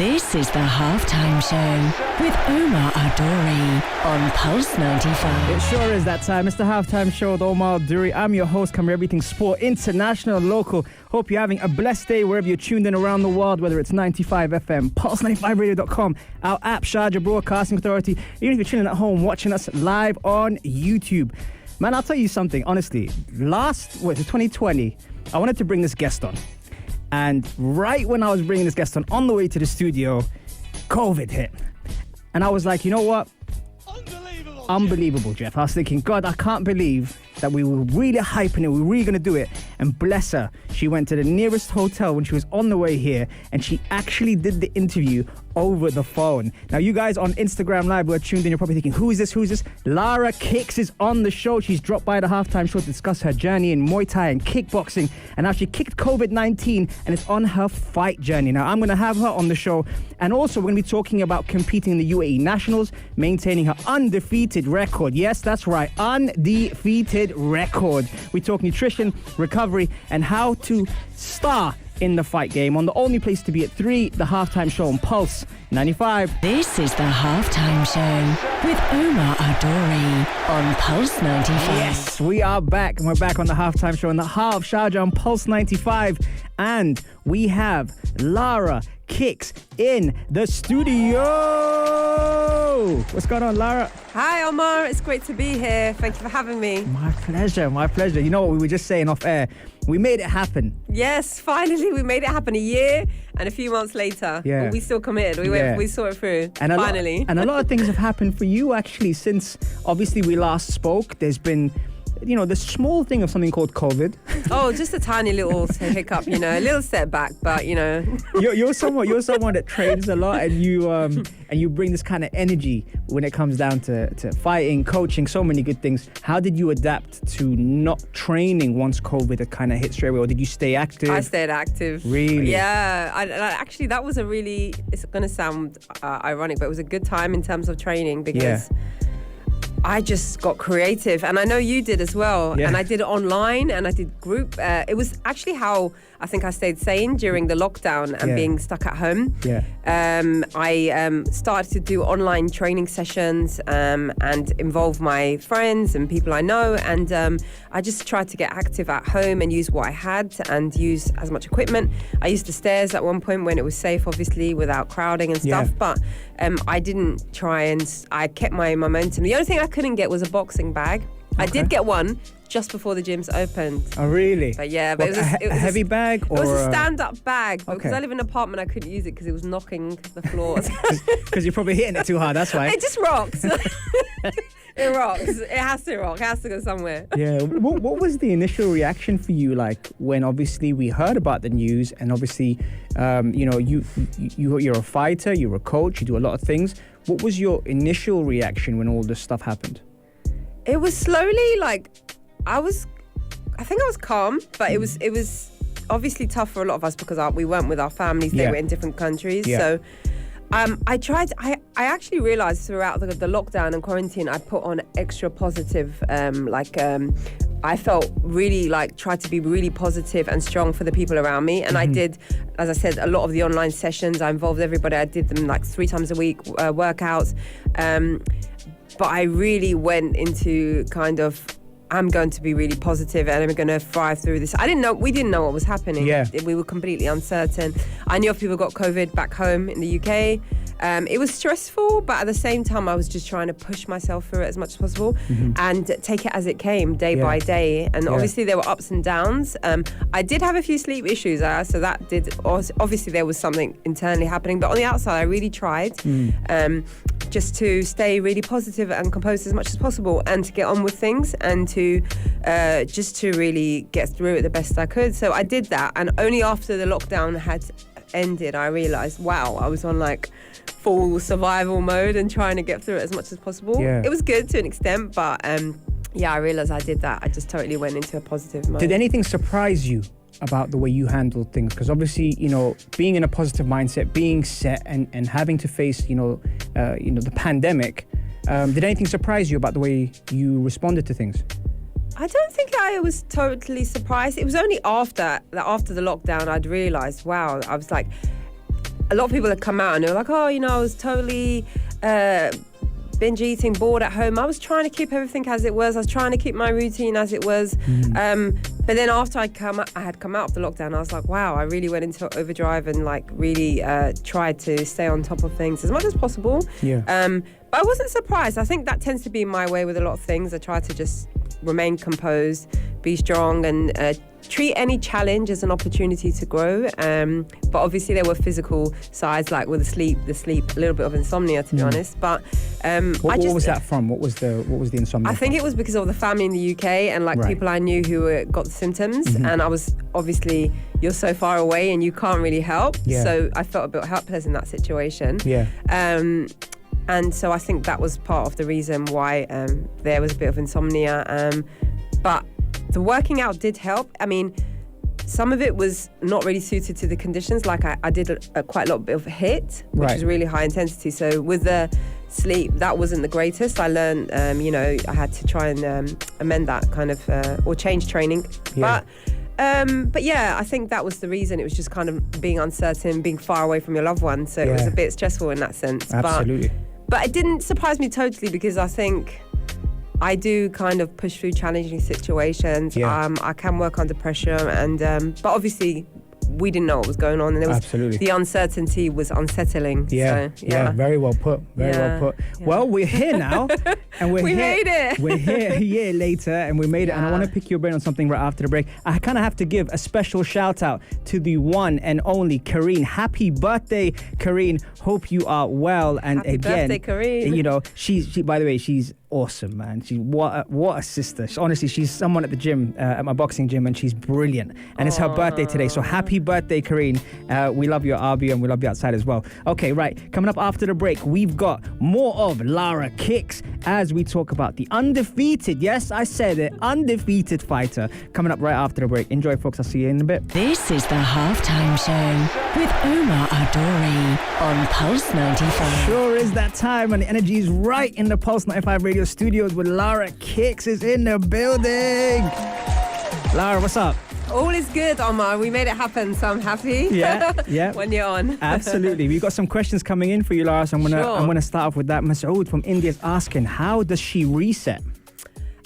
This is the Halftime Show with Omar Adori on Pulse 95. It sure is that time. It's the Halftime Show with Omar Adori. I'm your host, covering everything sport, international, local. Hope you're having a blessed day wherever you're tuned in around the world, whether it's 95 FM, pulse95radio.com, our app, Sharjah Broadcasting Authority, even if you're chilling at home watching us live on YouTube. Man, I'll tell you something, honestly. 2020, I wanted to bring this guest on. And right when I was bringing this guest on the way to the studio, COVID hit. And I was like, you know what? Unbelievable, Jeff. I was thinking, God, I can't believe that we were really hyping it. We were really going to do it. And bless her, she went to the nearest hotel when she was on the way here, and she actually did the interview over the phone. Now, you guys on Instagram Live who are tuned in, you're probably thinking, who is this? Who is this? Lara Kicks is on the show. She's dropped by the Halftime Show to discuss her journey in Muay Thai and kickboxing, and how she kicked COVID-19 and is on her fight journey. Now, I'm going to have her on the show, and also we're going to be talking about competing in the UAE Nationals, maintaining her undefeated record. Yes, that's right, undefeated record. We talk nutrition, recovery, and how to star in the fight game on the only place to be at 3, the Halftime Show on Pulse 95. This is the Halftime Show with Omar Adori on Pulse 95. Yes, we are back, and we're back on the Halftime Show in the heart of Sharjah on Pulse 95, and we have Lara Kicks in the studio. What's going on, Lara? Hi, Omar. It's great to be here. Thank you for having me. My pleasure, my pleasure. You know what we were just saying off air? We made it happen. Yes, finally, we made it happen a year and a few months later. Yeah. But we still committed. We saw it through. And finally. And a lot of things have happened for you, actually, since obviously we last spoke. There's been, you know, the small thing of something called COVID. Oh, just a tiny little hiccup, you know, a little setback, but you know. You're someone that trains a lot, and you bring this kind of energy when it comes down to fighting, coaching, so many good things. How did you adapt to not training once COVID had kind of hit straight away, or did you stay active? I stayed active. Really? Yeah. Actually, that was it's going to sound ironic, but it was a good time in terms of training because I just got creative, and I know you did as well. Yeah. And I did it online, and I did group. It was actually how I think I stayed sane during the lockdown and being stuck at home. Yeah. I started to do online training sessions and involve my friends and people I know. And I just tried to get active at home and use what I had and use as much equipment. I used the stairs at one point when it was safe, obviously, without crowding and stuff. Yeah. But I didn't try, and I kept my momentum. The only thing I couldn't get was a boxing bag. I did get one just before the gyms opened. Oh, really? But yeah, but it was a heavy bag? It was a stand-up bag. But because Okay. I live in an apartment, I couldn't use it because it was knocking the floors. Because you're probably hitting it too hard, that's why. It just rocks. It rocks. It has to rock. It has to go somewhere. Yeah. What was the initial reaction for you, like, when obviously we heard about the news, and obviously, you know, you're a fighter, you're a coach, you do a lot of things. What was your initial reaction when all this stuff happened? It was slowly, like, I think I was calm, but it was obviously tough for a lot of us because we weren't with our families. They were in different countries. Yeah. So I actually realized throughout the lockdown and quarantine, I put on extra positive, I felt really tried to be really positive and strong for the people around me. And I did, as I said, a lot of the online sessions. I involved everybody. I did them 3 times a week, workouts. But I really went into kind of, I'm going to be really positive and I'm going to thrive through this. We didn't know what was happening. Yeah. We were completely uncertain. I knew if people got COVID back home in the UK. It was stressful, but at the same time, I was just trying to push myself through it as much as possible and take it as it came, day by day. And obviously, there were ups and downs. I did have a few sleep issues, so that did. Obviously, there was something internally happening, but on the outside, I really tried just to stay really positive and composed as much as possible, and to get on with things, and to just to really get through it the best I could. So I did that, and only after the lockdown had ended, I realised, wow, I was on full survival mode and trying to get through it as much as possible. Yeah. It was good to an extent, but I realised I did that. I just totally went into a positive mode. Did anything surprise you about the way you handled things? Because obviously, you know, being in a positive mindset, being set, and having to face, the pandemic, did anything surprise you about the way you responded to things? I don't think I was totally surprised. It was only after the lockdown I'd realised, wow, I was like, a lot of people had come out and they were like, oh, I was totally binge eating, bored at home. I was trying to keep everything as it was. I was trying to keep my routine as it was. But then after I had come out of the lockdown, I was like, wow, I really went into overdrive and like really tried to stay on top of things as much as possible. Yeah. But I wasn't surprised. I think that tends to be my way with a lot of things. I try to just remain composed, be strong, and treat any challenge as an opportunity to grow. But obviously there were physical sides, like with the sleep, a little bit of insomnia, to be honest. But what was that from? What was the insomnia? I think it was because of the family in the UK and like people I knew who got the symptoms, and I was obviously, you're so far away and you can't really help. Yeah. So I felt a bit helpless in that situation. Yeah. And so I think that was part of the reason why there was a bit of insomnia. But the working out did help. I mean, some of it was not really suited to the conditions. Like I did quite a lot of HIIT, which is really high intensity. So with the sleep, that wasn't the greatest. I learned, I had to try and amend that kind of, or change training. Yeah. But yeah, I think that was the reason. It was just kind of being uncertain, being far away from your loved one. So it was a bit stressful in that sense. Absolutely. But it didn't surprise me totally, because I think I do kind of push through challenging situations. Yeah. I can work under pressure, and but obviously we didn't know what was going on, and there was the uncertainty was unsettling. Yeah, so, yeah, very well put. Very well put. Yeah. Well, we're here now, and we made it. We're here a year later, and we made it. And I want to pick your brain on something right after the break. I kind of have to give a special shout out to the one and only Kareen. Happy birthday, Kareen. Hope you are well. And happy birthday, Kareen. She by the way, she's awesome, man. She's what a sister. Honestly, she's someone at the gym, at my boxing gym, and she's brilliant. And it's her birthday today, so happy birthday, Kareen. We love you at RB, and we love you outside as well. Okay, right. Coming up after the break, we've got more of Lara Kicks as we talk about the undefeated, yes, I said it, undefeated fighter. Coming up right after the break. Enjoy, folks. I'll see you in a bit. This is the Halftime Show with Omar Adori on Pulse 95. Sure is that time, and the energy is right in the Pulse 95 radio studios with Lara Kicks is in the building. Lara, what's up? All is good, Omar. We made it happen, so I'm happy. Yeah. When you're on. Absolutely. We've got some questions coming in for you, Lara, so I'm gonna start off with that. Masoud from India is asking, how does she reset?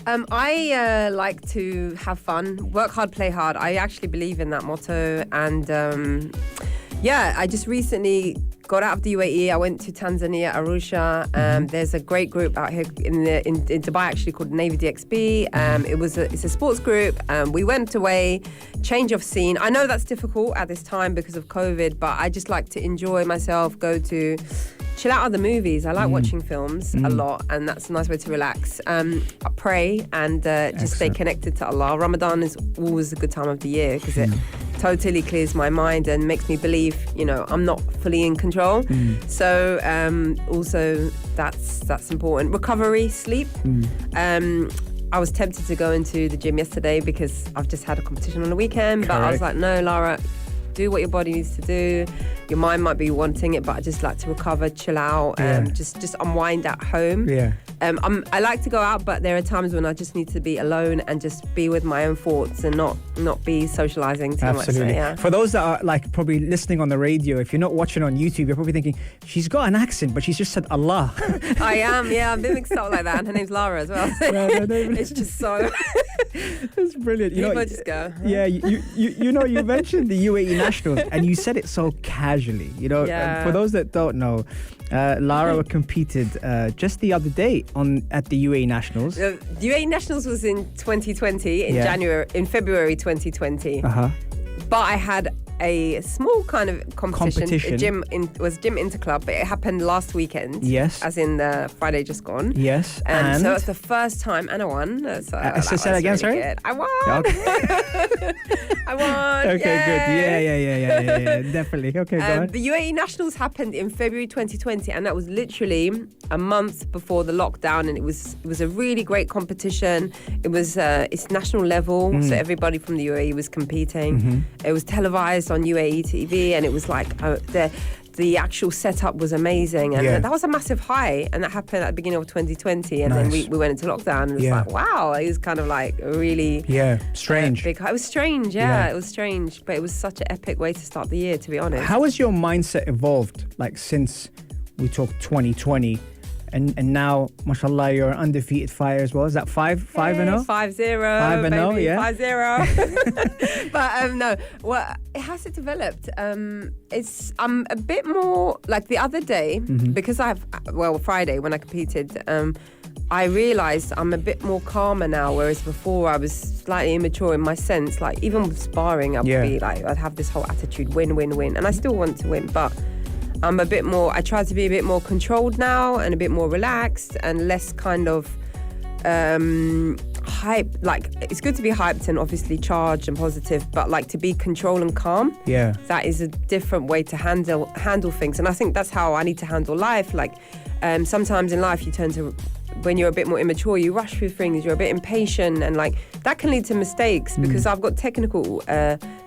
I like to have fun, work hard, play hard. I actually believe in that motto, and I just recently got out of the UAE. I went to Tanzania, Arusha. There's a great group out here in Dubai, actually, called Navy DXB. It's a sports group. We went away, change of scene. I know that's difficult at this time because of COVID, but I just like to enjoy myself, chill out at the movies. I like watching films a lot, and that's a nice way to relax. I pray and just stay connected to Allah. Ramadan is always a good time of the year because it totally clears my mind and makes me believe, I'm not fully in control. So also that's important. Recovery, sleep. I was tempted to go into the gym yesterday because I've just had a competition on the weekend, but I was like, no, Lara, do what your body needs to do. Your mind might be wanting it, but I just like to recover, chill out, just unwind at home. I like to go out, but there are times when I just need to be alone and just be with my own thoughts and not be socializing too much. So, For those that are like probably listening on the radio, if you're not watching on YouTube, you're probably thinking, she's got an accent, but she's just said Allah. I am, I'm a bit mixed up like that, and her name's Lara as well. It's just so... It's brilliant. People just go... Huh? Yeah, you mentioned the UAE Nationals, and you said it so casually. For those that don't know, Lara competed just the other day at the UAE Nationals. The UAE Nationals was in 2020, in February 2020. But I had a small kind of competition. It was Gym Interclub, but it happened last weekend. Yes. As in the Friday just gone. Yes. And so it's the first time, and I won. So say that again, sorry? Good. I won. Okay. I won. Okay, good. Yeah. Definitely. Okay, go on. The UAE Nationals happened in February 2020, and that was literally a month before the lockdown, and it was a really great competition. It was it's national level, so everybody from the UAE was competing. It was televised on UAE TV, and it was like the actual setup was amazing, and Yeah. that was a massive high, and that happened at the beginning of 2020, and then Nice. we went into lockdown, and it's Yeah. like, wow, it was kind of like really Strange. big. It was strange, Yeah. it was strange, but it was such an epic way to start the year, to be honest. How has your mindset evolved, like, since we talked 2020, and now, mashallah, you're an undefeated fighter as well? Is that 5-0? 5-0, 5-0, baby, yeah. 5-0. But no, well, how it developed? I'm a bit more like the other day, because Friday when I competed, I realised I'm a bit more calmer now, whereas before I was slightly immature in my sense. Like, even with sparring, I'd be like, I'd have this whole attitude, win, and I still want to win, but I'm a bit more, I try to be a bit more controlled now and a bit more relaxed and less kind of hype. Like, it's good to be hyped and obviously charged and positive, but like to be controlled and calm, that is a different way to handle things. And I think that's how I need to handle life. Like, sometimes in life you turn to, when you're a bit more immature, you rush through things, you're a bit impatient, and like that can lead to mistakes, because I've got technical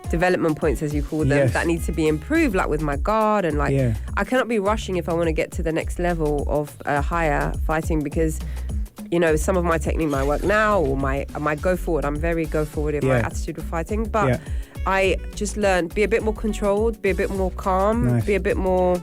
development points, as you call them, that need to be improved, like with my guard, and like I cannot be rushing if I want to get to the next level of higher fighting, because you know, some of my technique might work now, or my go forward. I'm very go forward in my attitude of fighting, but I just learned, be a bit more controlled, be a bit more calm, be a bit more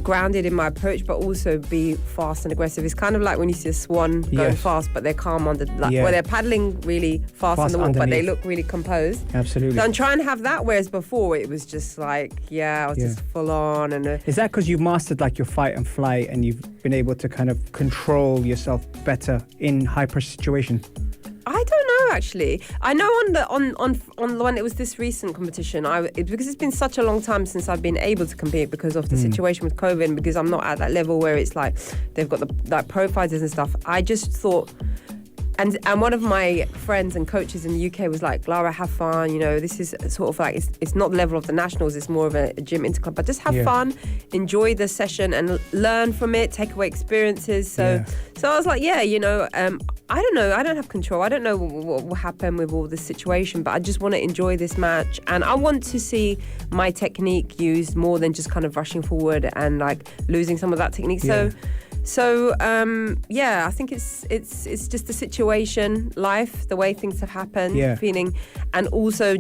grounded in my approach, but also be fast and aggressive. It's kind of like when you see a swan going fast, but they're calm under, like, where they're paddling really fast in the water, but they look really composed. Absolutely. So I'm trying to have that, whereas before it was just like, I was just full on. And is that because you've mastered like your fight and flight, and you've been able to kind of control yourself better in high pressure situations? I don't know, actually. I know on when it was this recent competition, because it's been such a long time since I've been able to compete because of the situation with COVID, and because I'm not at that level where it's like they've got the like pro fighters and stuff. I just thought, and one of my friends and coaches in the UK was like, Lara, have fun. You know, this is sort of like, it's not the level of the nationals. It's more of a gym interclub, but just have fun, enjoy the session, and learn from it. Take away experiences. So I was like, you know. I don't know. I don't have control. I don't know what will happen with all this situation, but I just want to enjoy this match, and I want to see my technique used more than just kind of rushing forward and like losing some of that technique. So I think it's just the situation, life, the way things have happened, feeling, and also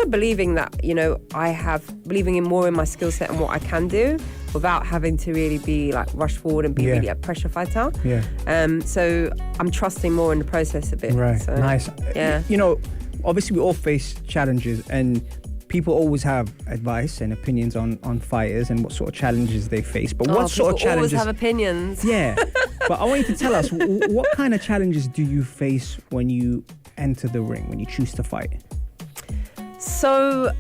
believing that, you know, believing in more in my skill set and what I can do, without having to really be like rush forward and be really a pressure fighter. So I'm trusting more in the process a bit. Right. So, nice. Yeah. You know, obviously we all face challenges, and people always have advice and opinions on fighters and what sort of challenges they face. But what sort of challenges? Always have opinions. Yeah. But I want you to tell us, what kind of challenges do you face when you enter the ring, when you choose to fight? So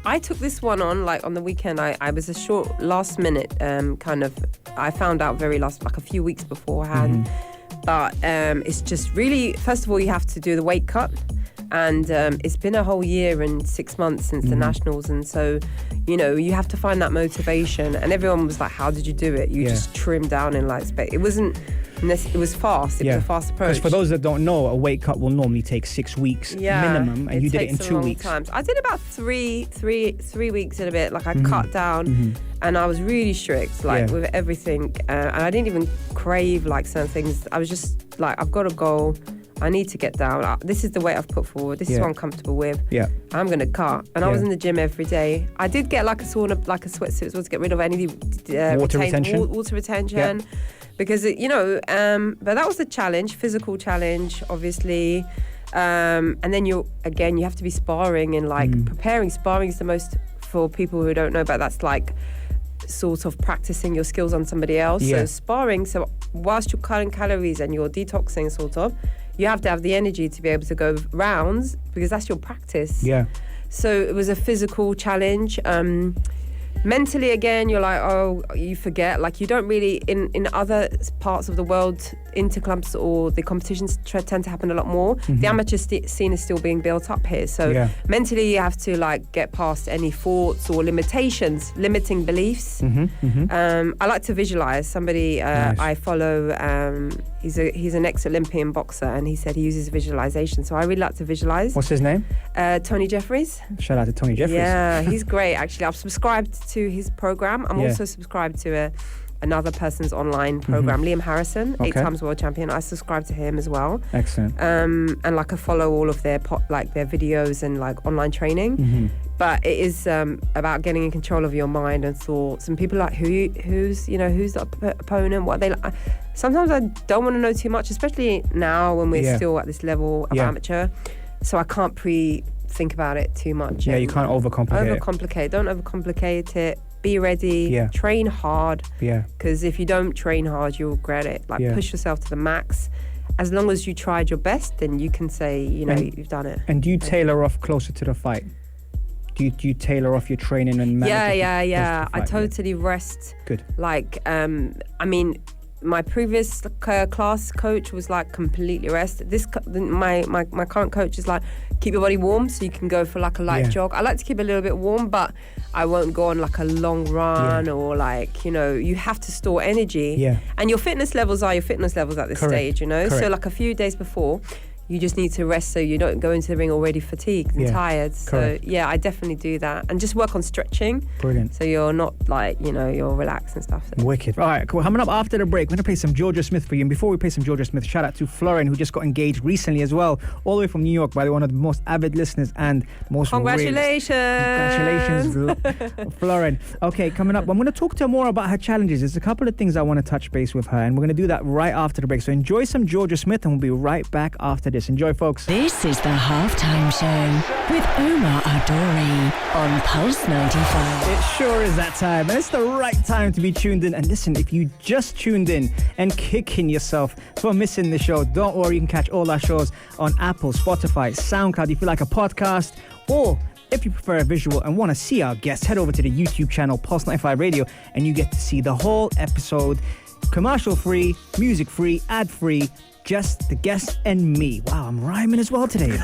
I took this one on like on the weekend. I was a short last minute I found out very last, like a few weeks beforehand. But it's just really, first of all, you have to do the weight cut. And it's been a whole year and 6 months since the nationals, and so, you know, you have to find that motivation. And everyone was like, how did you do it? You just trimmed down in light space. It wasn't, it was fast. It was a fast approach. Because for those that don't know, a weight cut will normally take 6 weeks minimum, and you did it in 2 weeks. Times. I did about three weeks and a bit. Like I cut down, and I was really strict, like with everything, and I didn't even crave like certain things. I was just like, I've got a goal. I need to get down. This is the weight I've put forward. This is what I'm comfortable with. I'm going to cut. And I was in the gym every day. I did get like a sauna, like a sweatsuit, to get rid of any water retention. Because, you know, but that was the challenge, physical challenge, obviously. And then you have to be sparring and like preparing. Sparring is the most, for people who don't know, but that's like sort of practicing your skills on somebody else. So sparring, so whilst you're cutting calories and you're detoxing sort of, you have to have the energy to be able to go rounds, because that's your practice. So it was a physical challenge. Mentally, again, you're like, you forget. Like, you don't really, in other parts of the world, interclubs or the competitions tend to happen a lot more. The amateur scene is still being built up here. So mentally, you have to like get past any thoughts or limitations, limiting beliefs. I like to visualize. Somebody I follow, he's an ex-Olympian boxer, and he said he uses visualization. So I really like to visualize. What's his name? Tony Jeffries. Shout out to Tony Jeffries. Yeah, he's great, actually. I've subscribed to his program. I'm Yeah. also subscribed to another person's online program, Liam Harrison, 8 times world champion. I subscribe to him as well. Excellent. And like I follow all of their their videos and like online training. But it is about getting in control of your mind and thoughts. And people like who's the opponent, what they like. Sometimes I don't want to know too much, especially now when we're still at this level of amateur. So I can't think about it too much. Yeah, you can't overcomplicate it. Don't overcomplicate it. Be ready. Yeah. Train hard. Yeah. Because if you don't train hard, you'll regret it. Like push yourself to the max. As long as you tried your best, then you can say, you've done it. And do you tailor off closer to the fight? Do you tailor off your training and manage? Yeah. I totally rest. Good. Like, my previous class coach was like completely rest. My current coach is like, keep your body warm so you can go for like a light jog. I like to keep it a little bit warm, but I won't go on like a long run or like, you have to store energy. Yeah. And your fitness levels are your fitness levels at this stage, Correct. So like a few days before, you just need to rest so you don't go into the ring already fatigued and tired. So I definitely do that. And just work on stretching. Brilliant. So you're not like, you're relaxed and stuff. Wicked. All right, cool. Coming up after the break, we're going to play some Georgia Smith for you. And before we play some Georgia Smith, shout out to Florin, who just got engaged recently as well, all the way from New York, by the way, one of the most avid listeners and most Congratulations. Congratulations, Florin. Okay, coming up, I'm going to talk to her more about her challenges. There's a couple of things I want to touch base with her, and we're going to do that right after the break. So enjoy some Georgia Smith, and we'll be right back after this. Enjoy, folks. This is the Halftime Show with Omar Adori on Pulse 95. It sure is that time, and it's the right time to be tuned in. And listen, if you just tuned in and kicking yourself for missing the show, don't worry, you can catch all our shows on Apple, Spotify, SoundCloud. If you like a podcast, or if you prefer a visual and want to see our guests, head over to the YouTube channel Pulse 95 Radio, and you get to see the whole episode, commercial free, music free, ad free. Just the guest and me. Wow, I'm rhyming as well today.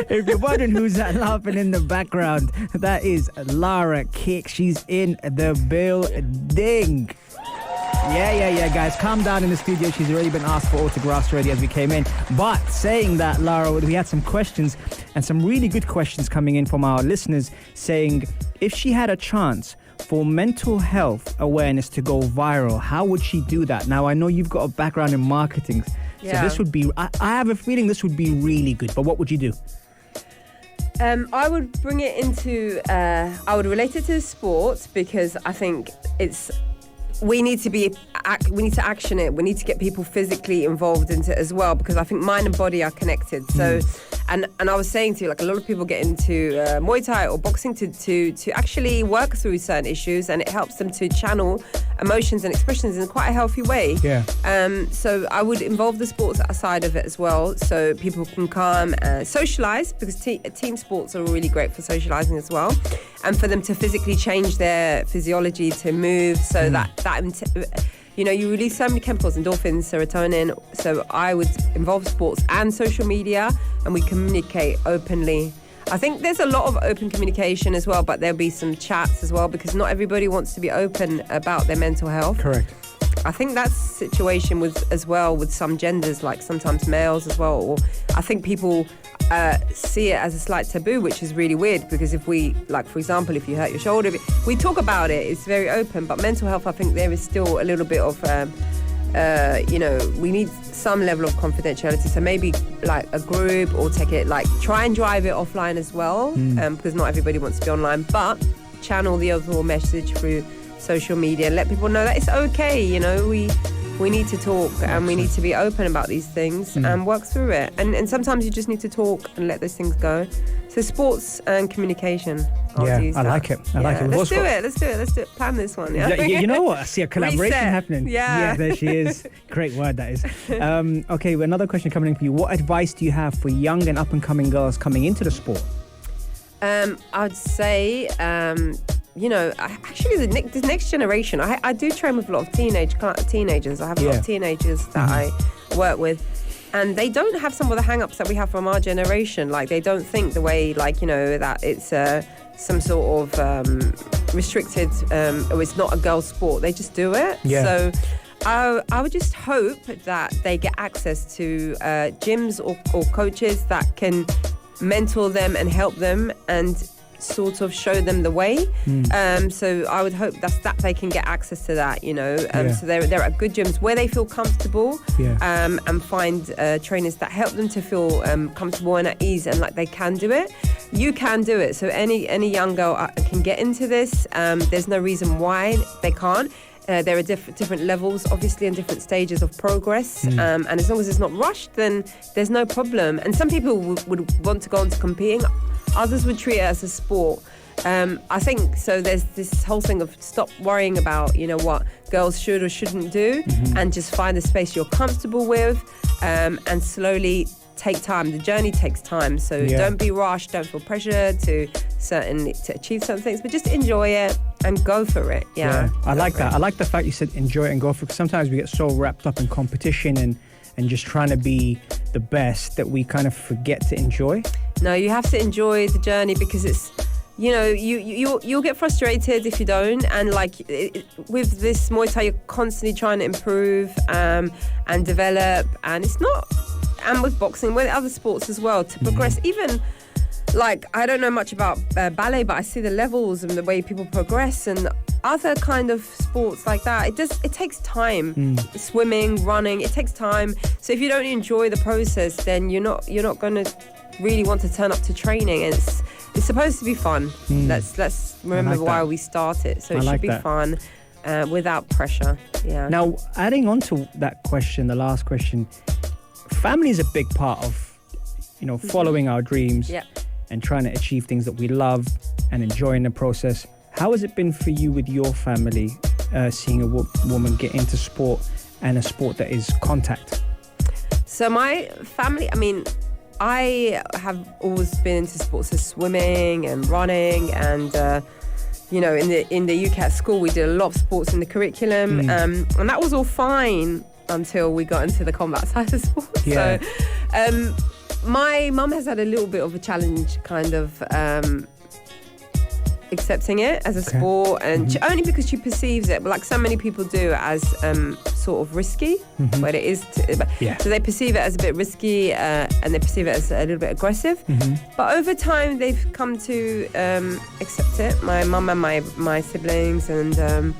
If you're wondering who's that laughing in the background, that is Lara Kick. She's in the building. Yeah, guys, calm down in the studio. She's already been asked for autographs already as we came in. But saying that, Lara, we had some questions and some really good questions coming in from our listeners saying if she had a chance for mental health awareness to go viral, how would she do that? Now, I know you've got a background in marketing, so this would be, I have a feeling this would be really good, but what would you do? I would bring it into, I would relate it to sports, because I think we need to action it. We need to get people physically involved into it as well, because I think mind and body are connected. So, and I was saying to you, like, a lot of people get into Muay Thai or boxing to actually work through certain issues, and it helps them to channel emotions and expressions in quite a healthy way. Yeah. So I would involve the sports side of it as well, so people can come socialize, because team sports are really great for socializing as well, and for them to physically change their physiology to move, so that you release so many chemicals, endorphins, serotonin. So I would involve sports and social media, and we communicate openly. I think there's a lot of open communication as well, but there'll be some chats as well, because not everybody wants to be open about their mental health. Correct. I think that's the situation with some genders, like sometimes males as well. Or I think people see it as a slight taboo, which is really weird, because if we, like, for example, if you hurt your shoulder, we talk about it, it's very open. But mental health, I think there is still a little bit of, we need some level of confidentiality. So maybe like a group, or try and drive it offline as well, because not everybody wants to be online, but channel the overall message through social media and let people know that it's okay. We need to talk, and we need to be open about these things and work through it. And sometimes you just need to talk and let those things go. So sports and communication. I like it. I like it. Let's do it. Plan this one. Yeah. You know what? I see a collaboration happening. Yeah, there she is. Great word that is. Okay, another question coming in for you. What advice do you have for young and up-and-coming girls coming into the sport? I'd say, actually this next generation, I do train with a lot of teenagers. I have a lot of teenagers that I work with, and they don't have some of the hang-ups that we have from our generation. Like, they don't think the way, that it's some sort of restricted, or it's not a girl's sport. They just do it. Yeah. So I would just hope that they get access to gyms or coaches that can mentor them and help them, and sort of show them the way. So I would hope that they can get access to that, so they're at good gyms where they feel comfortable, and find trainers that help them to feel comfortable and at ease, and like they can do it. You can do it. So any young girl can get into this. There's no reason why they can't. There are different levels, obviously, and different stages of progress. And as long as it's not rushed, then there's no problem. And some people would want to go on to competing. Others would treat it as a sport. I think so. There's this whole thing of stop worrying about, what girls should or shouldn't do, and just find a space you're comfortable with, and slowly take time. The journey takes time, so don't be rushed. Don't feel pressure to achieve certain things, but just enjoy it and go for it. I like that. I like the fact you said enjoy it and go for it, because sometimes we get so wrapped up in competition and just trying to be the best that we kind of forget to enjoy. No, you have to enjoy the journey, because it's, you'll get frustrated if you don't. And with this Muay Thai, you're constantly trying to improve and develop. And it's not, and with boxing, with other sports as well, to progress. Even I don't know much about ballet, but I see the levels and the way people progress, and other kind of sports like that. It takes time. Swimming, running, it takes time. So if you don't enjoy the process, then you're not going to really want to turn up to training. It's supposed to be fun. Let's remember why we started. So it should be fun, without pressure. Yeah. Now, adding on to that question, the last question, family is a big part of, following our dreams and trying to achieve things that we love and enjoying the process. How has it been for you with your family, seeing a woman get into sport, and a sport that is contact? So my family, I have always been into sports, so swimming and running, and in the UK at school we did a lot of sports in the curriculum, and that was all fine until we got into the combat side of sports. So my mum has had a little bit of a challenge kind of accepting it as a sport, and only because she perceives it, but like so many people do, as sort of risky, but it is. So they perceive it as a bit risky, and they perceive it as a little bit aggressive. But over time, they've come to accept it. My mum and my siblings, and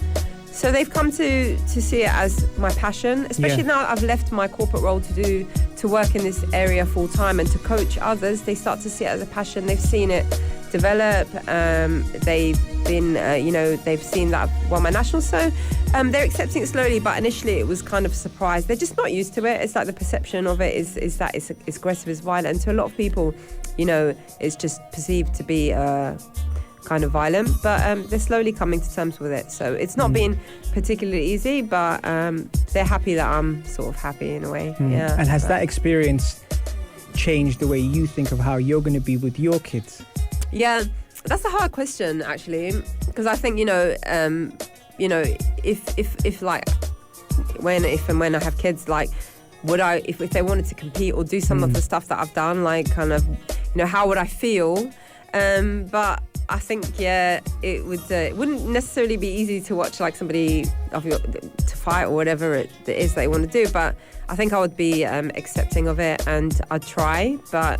so they've come to see it as my passion. Especially now I've left my corporate role to work in this area full time and to coach others. They start to see it as a passion. They've seen it develop. They've been, they've seen that I've won my nationals. So they're accepting it slowly, but initially it was kind of a surprise. They're just not used to it. It's like the perception of it is that it's aggressive, it's violent. And to a lot of people, it's just perceived to be kind of violent, but they're slowly coming to terms with it. So it's not been particularly easy, but they're happy that I'm sort of happy in a way. Yeah. And has that experience changed the way you think of how you're going to be with your kids? Yeah, that's a hard question actually, because I think if when I have kids, would I, if they wanted to compete or do some of the stuff that I've done, how would I feel? But I think it wouldn't necessarily be easy to watch somebody to fight or whatever it is they want to do, but I think I would be accepting of it, and I'd try. But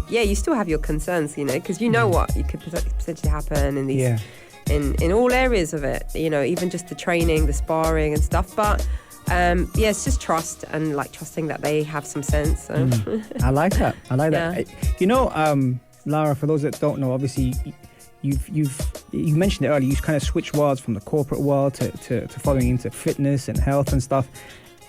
you still have your concerns, because what could potentially happen in these in all areas of it, even just the training, the sparring and stuff. But it's just trust, and trusting that they have some sense. So. I like that. Lara, for those that don't know, obviously you mentioned it earlier, you kind of switched worlds from the corporate world to following into fitness and health and stuff.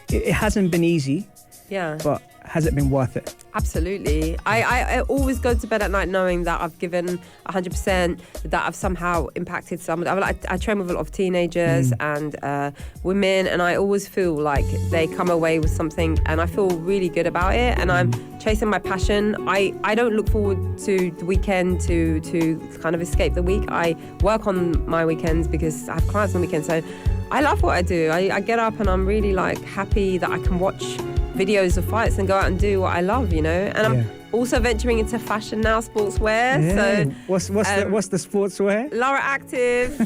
It hasn't been easy, but has it been worth it? Absolutely. I always go to bed at night knowing that I've given 100%, that I've somehow impacted someone. I train with a lot of teenagers and women, and I always feel like they come away with something, and I feel really good about it, and I'm chasing my passion. I don't look forward to the weekend to kind of escape the week. I work on my weekends because I have clients on weekends, so I love what I do. I get up and I'm really happy that I can watch videos of fights and go out and do what I love, you know. And I'm also venturing into fashion now, sportswear. Yeah. So what's the sportswear? Lara Active.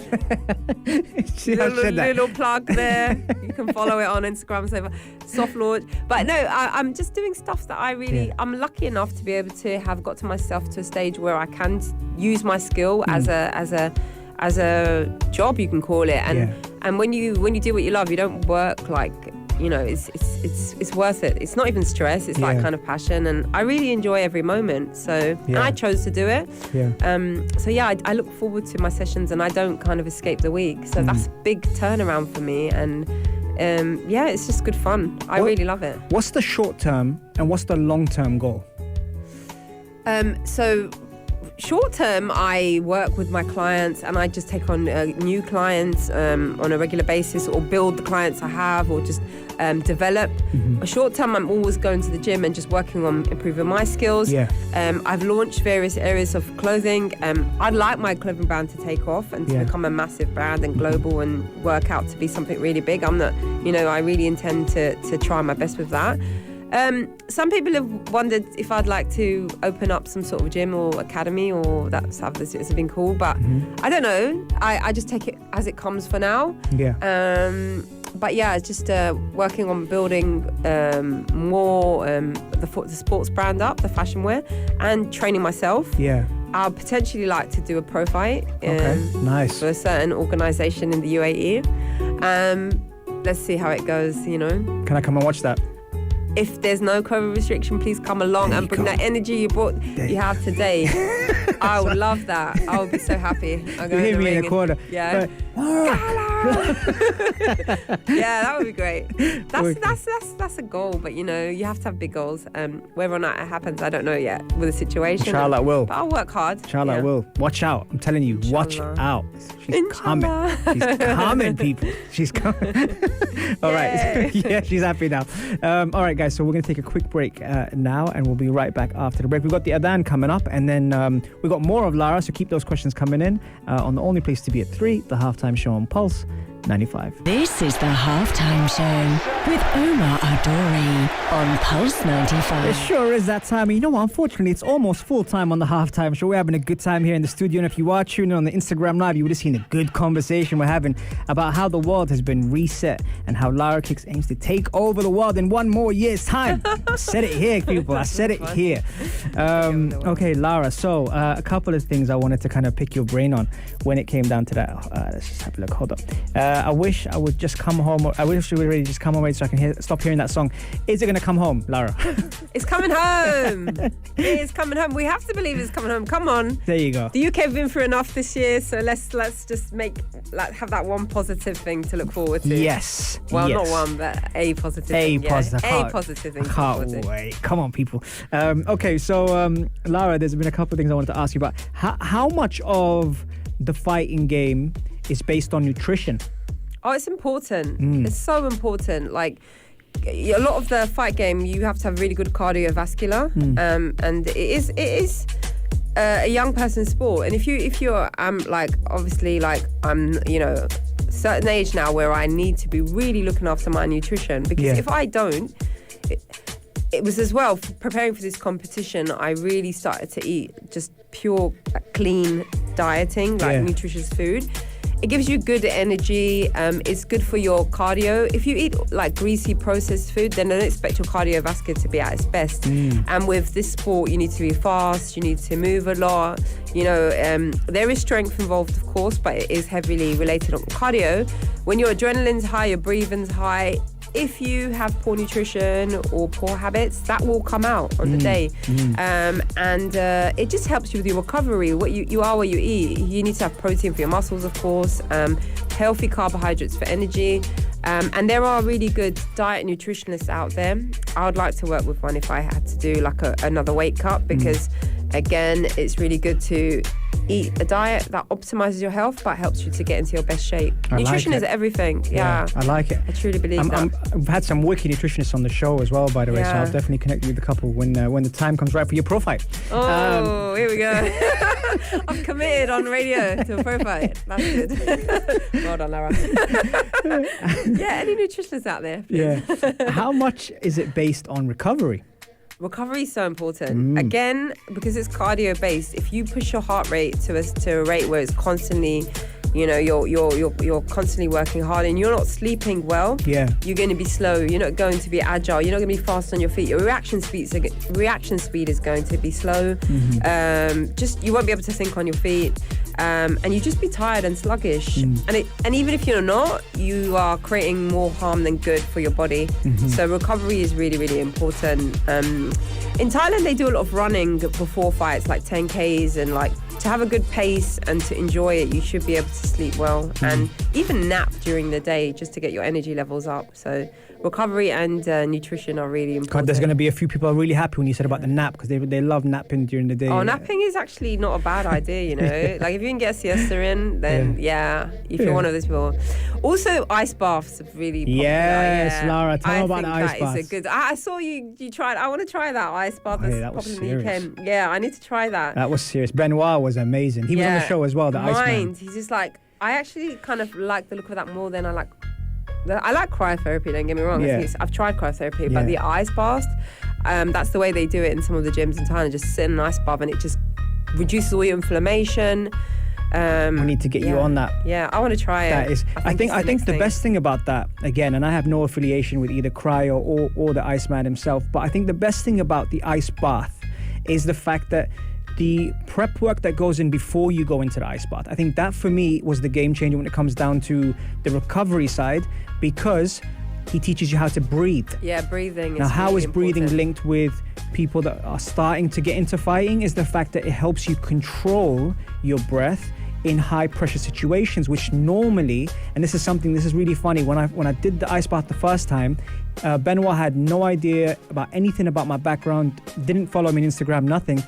little plug there. You can follow it on Instagram. So soft launch. But no, I'm just doing stuff that I really. I'm lucky enough to be able to have got to myself to a stage where I can use my skill as a job, you can call it. And when you do what you love, you don't work like. You know, it's worth it. It's not even stress. It's like kind of passion, and I really enjoy every moment. So and I chose to do it. I look forward to my sessions, and I don't kind of escape the week. So that's a big turnaround for me, and it's just good fun. I really love it. What's the short term and what's the long term goal? So short term, I work with my clients and I just take on new clients on a regular basis, or build the clients I have, or just develop. Short term, I'm always going to the gym and just working on improving my skills. I've launched various areas of clothing. I'd like my clothing brand to take off and to become a massive brand and global and work out to be something really big. I really intend to try my best with that. Some people have wondered if I'd like to open up some sort of gym or academy, or that's how this has been called, but I don't know. I just take it as it comes for now. But it's just working on building more the sports brand up, the fashion wear, and training myself. I'd potentially like to do a pro fight nice. for a certain organisation in the UAE. Let's see how it goes, you know. Can I come and watch that? If there's no COVID restriction, please come along and bring that energy you have today. I would love that. I would be so happy. I'll go You hear me in the corner. Yeah, that would be great. That's a goal, but you know, you have to have big goals. Whether or not it happens, I don't know yet with the situation. Inshallah will. But I'll work hard. Inshallah will. Watch out. I'm telling you, watch out. She's coming. She's coming, people. She's coming. All right. Yeah, she's happy now. All right, guys, so we're going to take a quick break now, and we'll be right back after the break. We've got the Adhan coming up, and then we've got more of Lara, so keep those questions coming in on the only place to be at 3, the halftime show on Pulse 95. This is the halftime show with Omar Adori on Pulse 95. It sure is that time. And you know what? Unfortunately, it's almost full time on the halftime show. We're having a good time here in the studio. And if you are tuning in on the Instagram Live, you would have seen a good conversation we're having about how the world has been reset and how Lara Kicks aims to take over the world in one more year's time. I said it here, people. I said it here. Okay, Lara. So a couple of things I wanted to kind of pick your brain on when it came down to that. Let's just have a look. Hold up. I wish I would just come home. I wish we would really just come home so I can stop hearing that song. Is it going to come home, Lara? It's coming home. It is coming home. We have to believe it's coming home. Come on. There you go. The UK have been through enough this year, so let's just have that one positive thing to look forward to. Yes. Well, yes. not one, but a positive A thing. positive thing. I can't wait. Come on, people. Okay, so Lara, there's been a couple of things I wanted to ask you about. How much of the fighting game is based on nutrition? Oh, it's important. It's so important. Like, a lot of the fight game, you have to have really good cardiovascular, and it is a young person's sport. And if you're I'm certain age now where I need to be really looking after my nutrition, because if I don't, it was as well preparing for this competition. I really started to eat just pure clean dieting, nutritious food. It gives you good energy. It's good for your cardio. If you eat like greasy processed food, then don't expect your cardiovascular to be at its best. And with this sport, you need to be fast. You need to move a lot. You know, there is strength involved, of course, but it is heavily related on cardio. When your adrenaline's high, your breathing's high. If you have poor nutrition or poor habits, that will come out on the day. And it just helps you with your recovery. What you are what you eat. You need to have protein for your muscles, of course, healthy carbohydrates for energy. And there are really good diet nutritionists out there. I would like to work with one if I had to do like another weight cut, because again, it's really good to eat a diet that optimizes your health but helps you to get into your best shape. Nutrition is everything. Yeah, I like it. I truly believe that. I've had some wicked nutritionists on the show as well, by the way, so I'll definitely connect you with a couple when the time comes right for your pro fight. Oh, here we go. I'm committed on radio to a pro fight. That's good. Well done, Lara. Any nutritionists out there, please. Yeah. How much is it based on recovery? Recovery is so important. Again, because it's cardio based, if you push your heart rate to a rate where it's constantly, you're constantly working hard and you're not sleeping well, you're going to be slow, you're not going to be agile, you're not going to be fast on your feet. Your reaction speed is going to be slow. You won't be able to think on your feet. And you just be tired and sluggish. And even if you're not, you are creating more harm than good for your body. So recovery is really, really important. In Thailand, they do a lot of running before fights, like 10Ks, and like to have a good pace and to enjoy it, you should be able to sleep well and even nap during the day just to get your energy levels up. So recovery and nutrition are really important. God, there's going to be a few people who are really happy when you said about the nap, because they love napping during the day. Oh, napping is actually not a bad idea, Like if you can get a siesta in, then if you're one of those people. Also, ice baths are really popular. Yes, Lara, tell me about the ice baths. That is a good. I saw you tried. I want to try that ice bath. That was popular serious. in the UK. Yeah, I need to try that. That was serious. Benoit was amazing. He was on the show as well, the Iceman. He's just like, I actually kind of like the look of that more than I like. I like cryotherapy, don't get me wrong. I've tried cryotherapy, but the ice bath, that's the way they do it in some of the gyms in Thailand. Just sit in an ice bath and it just reduces all your inflammation. We need to get you on that. Yeah, I want to try it. That is, I think the best thing about that, again, and I have no affiliation with either cryo or the Iceman himself, but I think the best thing about the ice bath is the fact that the prep work that goes in before you go into the ice bath. I think that for me was the game changer when it comes down to the recovery side, because he teaches you how to breathe. Yeah, breathing is Now, how really is breathing important. linked with people that are starting to get into fighting is the fact that it helps you control your breath in high pressure situations, which normally, and this is really funny, when I did the ice bath the first time, Benoit had no idea about anything about my background, didn't follow me on Instagram, nothing.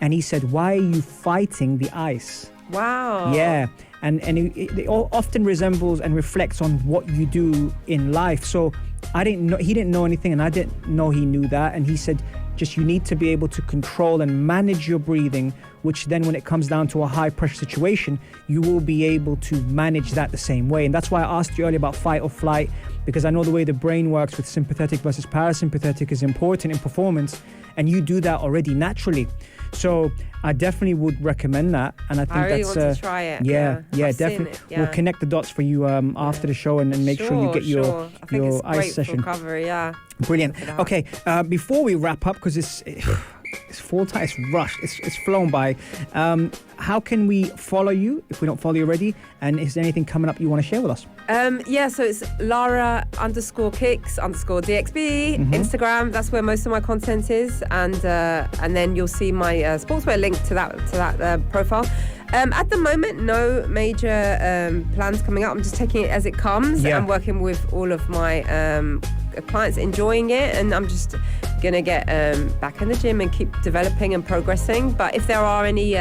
And he said, "Why are you fighting the ice?" Wow. Yeah. And it often resembles and reflects on what you do in life. So he didn't know anything, and I didn't know he knew that. And he said, just you need to be able to control and manage your breathing, which then when it comes down to a high pressure situation, you will be able to manage that the same way. And that's why I asked you earlier about fight or flight, because I know the way the brain works with sympathetic versus parasympathetic is important in performance, and you do that already naturally. So I definitely would recommend that, and I think I really that's want to try it. Yeah, I've definitely. seen it, We'll connect the dots for you after the show, and make sure you get your I think it's ice great session. for recovery. Yeah. Brilliant. Okay, before we wrap up, because it's full time, it's rushed, it's flown by. How can we follow you if we don't follow you already? And is there anything coming up you want to share with us? So it's Lara_kicks_DXB Instagram. That's where most of my content is, and then you'll see my sportswear link to that profile. At the moment, no major plans coming up. I'm just taking it as it comes. Yeah. I'm working with all of my clients, enjoying it, and I'm just gonna get back in the gym and keep developing and progressing. But if there are any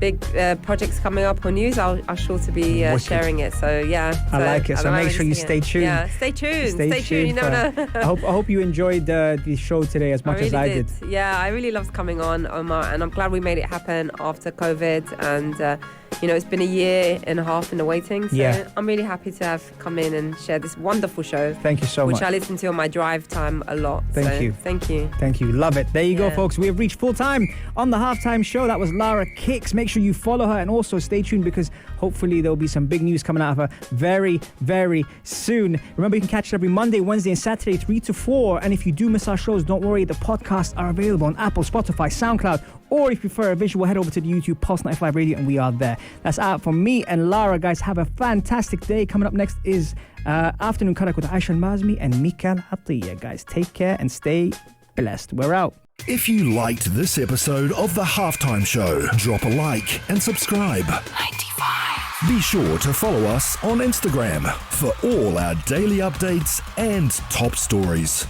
big projects coming up or news, I'll sure to be sharing it. So I like it. So make sure you stay tuned. Yeah, stay tuned. Stay tuned. You never know. I hope you enjoyed the show today as much as I did. Yeah, I really loved coming on, Omar, and I'm glad we made it happen after COVID. And it's been a year and a half in the waiting. So I'm really happy to have come in and share this wonderful show. Thank you so much. Which I listen to on my drive time a lot. Thank you. Thank you. Thank you. Love it. There you go, folks. We have reached full time on the halftime show. That was Lara Kicks. Make sure you follow her and also stay tuned, because hopefully there'll be some big news coming out of her very, very soon. Remember, you can catch it every Monday, Wednesday, and Saturday, 3 to 4. And if you do miss our shows, don't worry. The podcasts are available on Apple, Spotify, SoundCloud, or if you prefer a visual, head over to the YouTube Pulse 95 Radio, and we are there. That's out from me and Lara. Guys, have a fantastic day. Coming up next is Afternoon Karak with Aisha Al-Mazmi and Mikael Atiyah. Guys, take care and stay blessed. We're out. If you liked this episode of The Halftime Show, drop a like and subscribe. 95. Be sure to follow us on Instagram for all our daily updates and top stories.